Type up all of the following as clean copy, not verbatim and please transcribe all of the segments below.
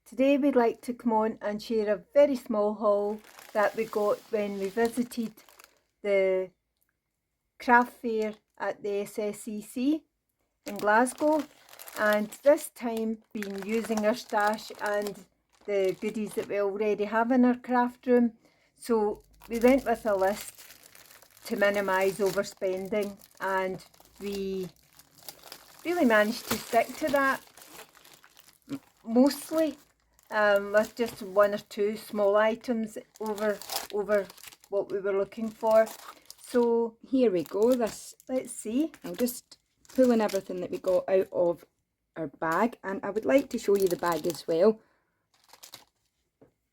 Today we'd like to come on and share a very small haul that we got when we visited the craft fair at the SSCC in Glasgow, and this time been using our stash and the goodies that we already have in our craft room. So we went with a list to minimise overspending, and we really managed to stick to that mostly, with just one or two small items over what we were looking for. So Here we go. let's see. I'm just pulling everything that we got out of our bag, and I would like to show you the bag as well,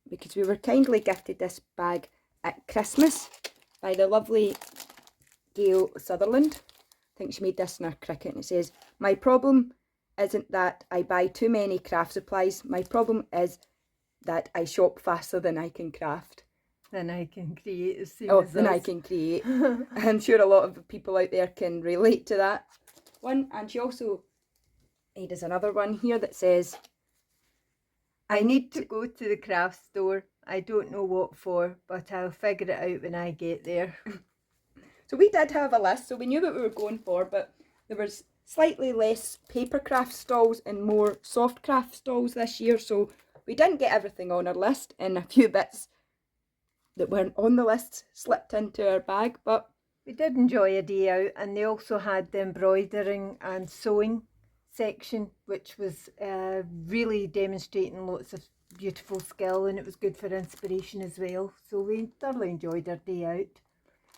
because we were kindly gifted this bag at Christmas by the lovely Gail Sutherland. I think she made this in her cricket, and it says, "My problem isn't that I buy too many craft supplies. My problem is that I shop faster than I can craft." Then I can create as soon Oh, as then I us. can create. I'm sure a lot of people out there can relate to that one. And she also made us another one here that says, I need to go to the craft store. I don't know what for, but I'll figure it out when I get there. So we did have a list, so we knew what we were going for, but there was slightly less paper craft stalls and more soft craft stalls this year, so we didn't get everything on our list, and a few bits that weren't on the list slipped into our bag. But we did enjoy a day out, and they also had the embroidering and sewing section, which was really demonstrating lots of beautiful skill, and it was good for inspiration as well. So we thoroughly enjoyed our day out.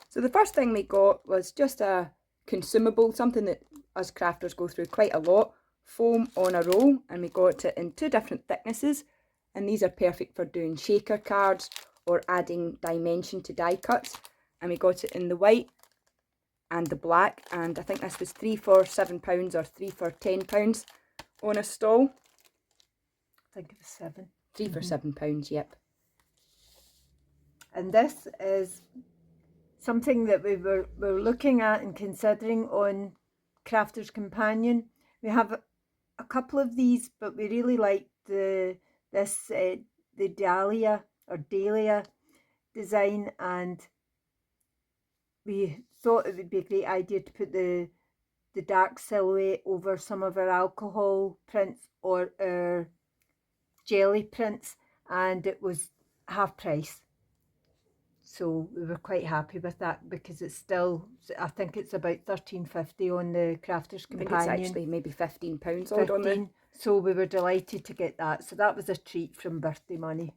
So the first thing we got was just a consumable, something that us crafters go through quite a lot, foam on a roll, and we got it in 2 different thicknesses, and these are perfect for doing shaker cards or adding dimension to die cuts. And we got it in the white and the black, and I think this was 3 for £7 or 3 for £10 on a stall. I think it was 7. 3 for £7, yep. And this is something that we were looking at and considering on Crafter's Companion. We have a couple of these, but we really like the Dahlia or Dahlia design, and we thought it would be a great idea to put the dark silhouette over some of our alcohol prints or our jelly prints, and it was half price. So we were quite happy with that, because it's still, I think it's about £13.50 on the Crafter's Companion. I think it's actually maybe £15 odd on the... So we were delighted to get that. So that was a treat from birthday money.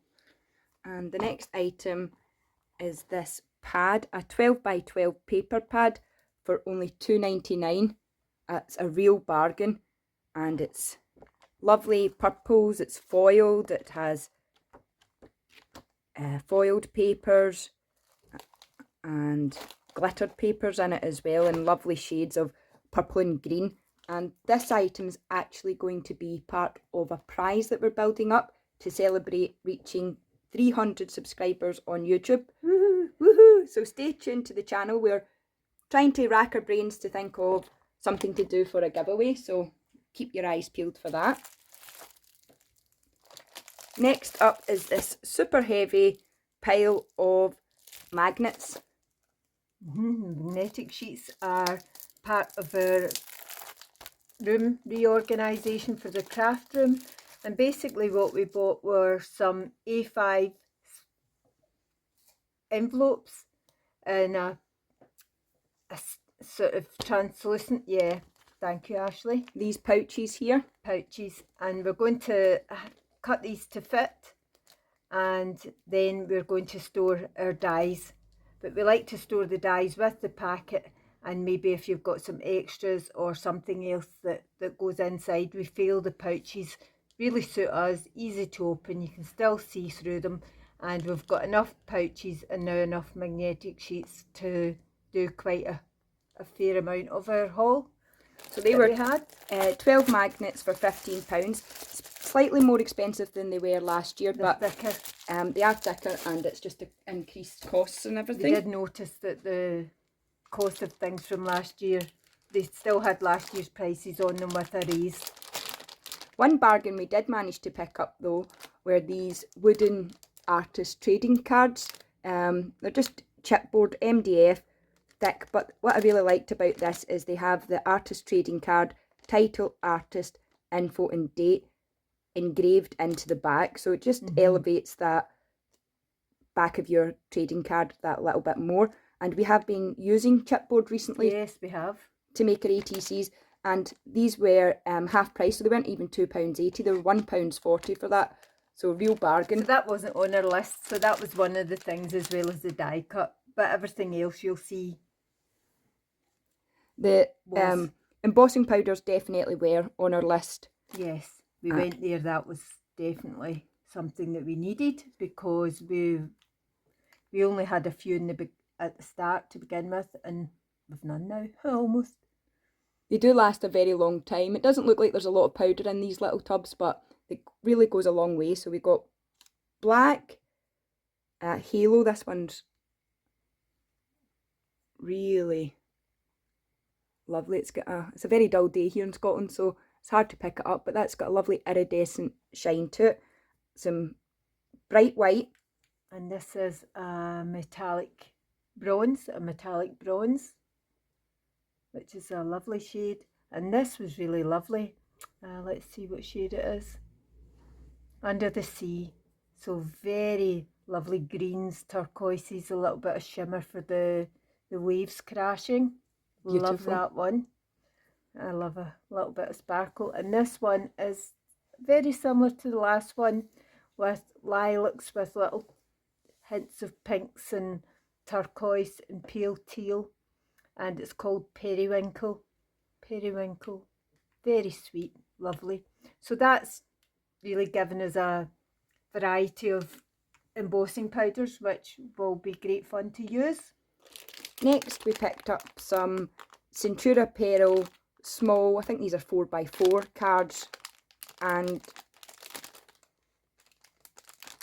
And the next item is this pad, a 12 by 12 paper pad for only £2.99. It's a real bargain, and it's lovely purples, it's foiled, it has foiled papers and glittered papers in it as well, in lovely shades of purple and green. And this item is actually going to be part of a prize that we're building up to celebrate reaching 300 subscribers on YouTube. Woohoo! Woohoo! So stay tuned to the channel. We're trying to rack our brains to think of something to do for a giveaway, so keep your eyes peeled for that. Next up is this super heavy pile of magnets. Magnetic sheets are part of our room reorganisation for the craft room, and basically what we bought were some A5 envelopes in a sort of translucent, thank you Ashley, These pouches here. Pouches, and we're going to cut these to fit, and then we're going to store our dies. But we like to store the dies with the packet, and maybe if you've got some extras or something else that goes inside. We feel the pouches really suit us, easy to open, you can still see through them, and we've got enough pouches and now enough magnetic sheets to do quite a fair amount of our haul. So they were 12 magnets for £15. Slightly more expensive than they were last year, but thicker. They are thicker, and it's just increased costs and everything. We did notice that the cost of things from last year, they still had last year's prices on them with a raise. One bargain we did manage to pick up though were these wooden artist trading cards. They're just chipboard MDF thick, but what I really liked about this is they have the artist trading card, title, artist, info and date engraved into the back, so it just elevates that back of your trading card that little bit more. And we have been using chipboard recently. Yes, we have. To make our ATCs, and these were half price, so they weren't even £2.80, they were £1.40 for that, so real bargain. So that wasn't on our list, so that was one of the things, as well as the die cut, but everything else you'll see. The embossing powders definitely were on our list. Yes, we went there. That was definitely something that we needed, because we only had a few at the start to begin with, and we've none now, almost. They do last a very long time. It doesn't look like there's a lot of powder in these little tubs, but it really goes a long way. So we got black, halo. This one's really lovely. It's a very dull day here in Scotland, so it's hard to pick it up, but that's got a lovely iridescent shine to it. Some bright white. And this is a metallic bronze, which is a lovely shade. And this was really lovely. Let's see what shade it is. Under the Sea. So very lovely greens, turquoises, a little bit of shimmer for the waves crashing. Beautiful. Love that one. I love a little bit of sparkle. And this one is very similar to the last one, with lilacs with little hints of pinks and turquoise and pale teal. And it's called Periwinkle. Periwinkle. Very sweet, lovely. So that's really given us a variety of embossing powders, which will be great fun to use. Next we picked up some Centura Peril small, I think these are 4x4 cards, and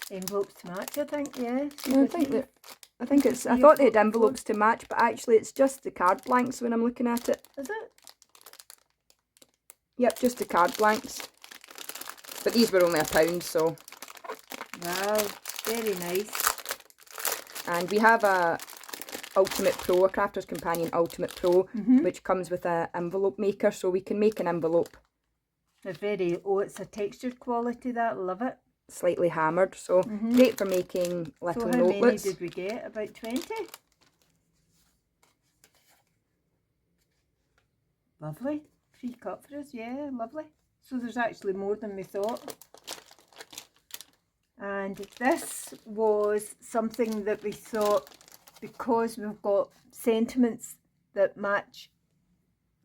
envelopes to match, I think, yeah. I thought they had envelopes to match, but actually it's just the card blanks when I'm looking at it. Is it? Yep, just the card blanks. But these were only £1, so. Wow, very nice. And we have a Ultimate Pro, a Crafter's Companion Ultimate Pro, which comes with an envelope maker, so we can make an envelope. It's a textured quality, that, love it. Slightly hammered, so great for making little notelets. So how many did we get? About 20? Lovely. Pre-cut for us, yeah, lovely. So there's actually more than we thought. And this was something that we thought, because we've got sentiments that match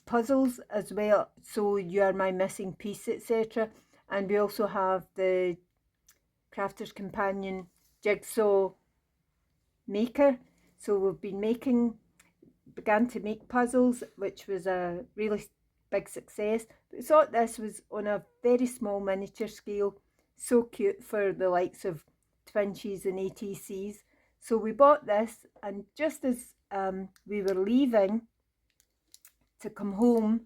puzzles as well, so You Are My Missing Piece, etc. And we also have the Crafter's Companion jigsaw maker. So we've began to make puzzles, which was a really big success. But we thought this was on a very small miniature scale, so cute for the likes of Twinchies and ATCs. So we bought this, and just as we were leaving to come home,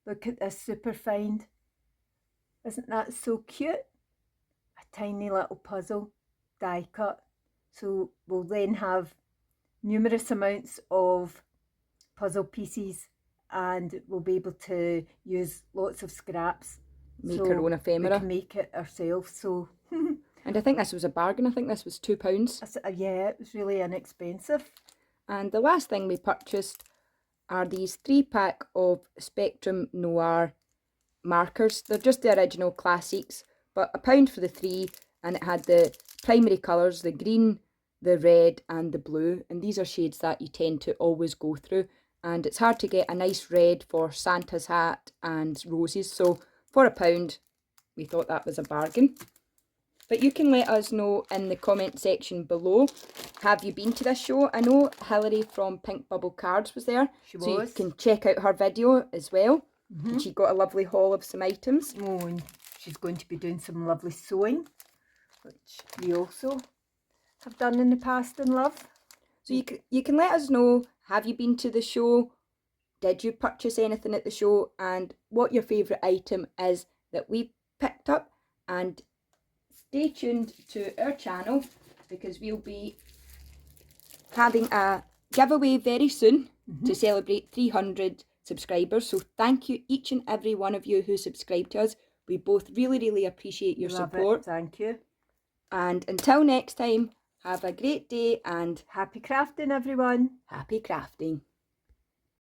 look at this super find. Isn't that so cute? A tiny little puzzle, die cut. So we'll then have numerous amounts of puzzle pieces, and we'll be able to use lots of scraps. Make our own ephemera. We can make it ourselves. So. And I think this was a bargain. I think this was £2. Yeah, it was really inexpensive. And the last thing we purchased are these 3-pack of Spectrum Noir markers. They're just the original classics, but £1 for the 3, and it had the primary colours, the green, the red and the blue, and these are shades that you tend to always go through, and it's hard to get a nice red for Santa's hat and roses, so for £1 we thought that was a bargain. But you can let us know in the comment section below, have you been to this show? I know Hilary from Pink Bubble Cards was there. She so was. You can check out her video as well. And she got a lovely haul of some items. Oh, and she's going to be doing some lovely sewing, which we also have done in the past and love. So you can let us know, have you been to the show? Did you purchase anything at the show? And what your favourite item is that we picked up, and stay tuned to our channel because we'll be having a giveaway very soon to celebrate 300 subscribers. So thank you each and every one of you who subscribe to us. We both really appreciate your Love support. it. Thank you. And until next time, have a great day and Happy crafting, everyone. happy crafting.